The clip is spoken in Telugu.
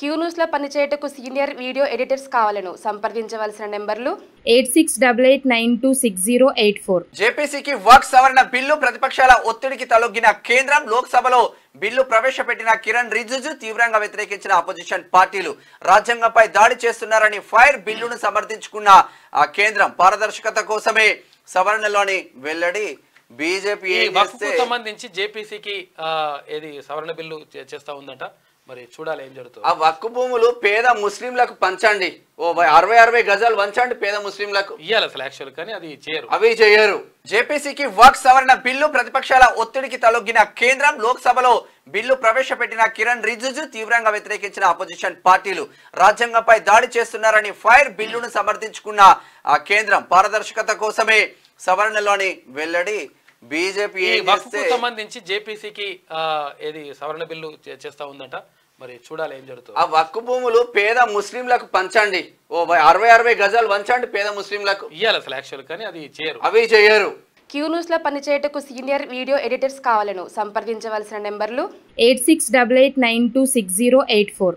క్యూ న్యూస్ లో పనిచేయటకు సీనియర్ వీడియో ఎడిటర్స్ కావాలను సంప్రదించవలసిన నెంబర్లు 8688926084. జేపీసీకి వక్ఫ్ సవరణ బిల్లు ప్రతిపక్షాల ఒత్తిడికి తలొగ్గిన కేంద్రం లోక్సభలో బిల్లు ప్రవేశపెట్టిన కిరణ్ రిజిజు తీవ్రంగా వ్యతిరేకించిన అపోజిషన్ పార్టీలు రాజ్యాంగంపై దాడి చేస్తున్నారని ఫైర్ బిల్లును సమర్థించుకున్న కేంద్రం పారదర్శకత కోసమే సవరణలోని వెల్లడి బీజేపీ సంబంధించి జేపీసీకి ఏది సవరణ బిల్లు చేస్తా ఉందంట మరి చూడాలి ఏం జరుగుతుంది. ఆ వక్ఫ్ భూములు పేద ముస్లింలకు పంచండి, ఓ 60 గజాలు వంచండి పేద ముస్లింలకు ఇయ్యాలి అసలు యాక్చువల్ కానీ అది చేయరు, అవి చేయరు. జేపీసీకి వక్ఫ్ సవరణ బిల్లు ప్రతిపక్షాల ఒత్తిడికి తలొగ్గిన కేంద్రం లోక్సభలో బిల్లు ప్రవేశపెట్టిన కిరణ్ రిజిజు తీవ్రంగా వ్యతిరేకించిన అపోజిషన్ పార్టీలు రాజ్యాంగంపై దాడి చేస్తున్నారని ఫైర్ బిల్లును సమర్థించుకున్న కేంద్రం పారదర్శకత కోసమే సవరణలోని వెల్లడి బీజేపీ సంబంధించి జేపీసీకి ఏది సవరణ బిల్లు చేస్తా ఉందంట మరి చూడాలి ఏం జరుగుతుంది. ఆ వక్ఫ్ భూములు పేద ముస్లింలకు పంచండి, ఓ 60 గజాలు వంచండి పేద ముస్లింలకు ఇయ్యాలి అసలు యాక్చువల్ కానీ అది చేయరు, అవి చేయరు. క్యూ న్యూస్ లో పనిచేయటకు సీనియర్ వీడియో ఎడిటర్స్ కావాలను సంప్రదించవలసిన నెంబర్లు 8688926084.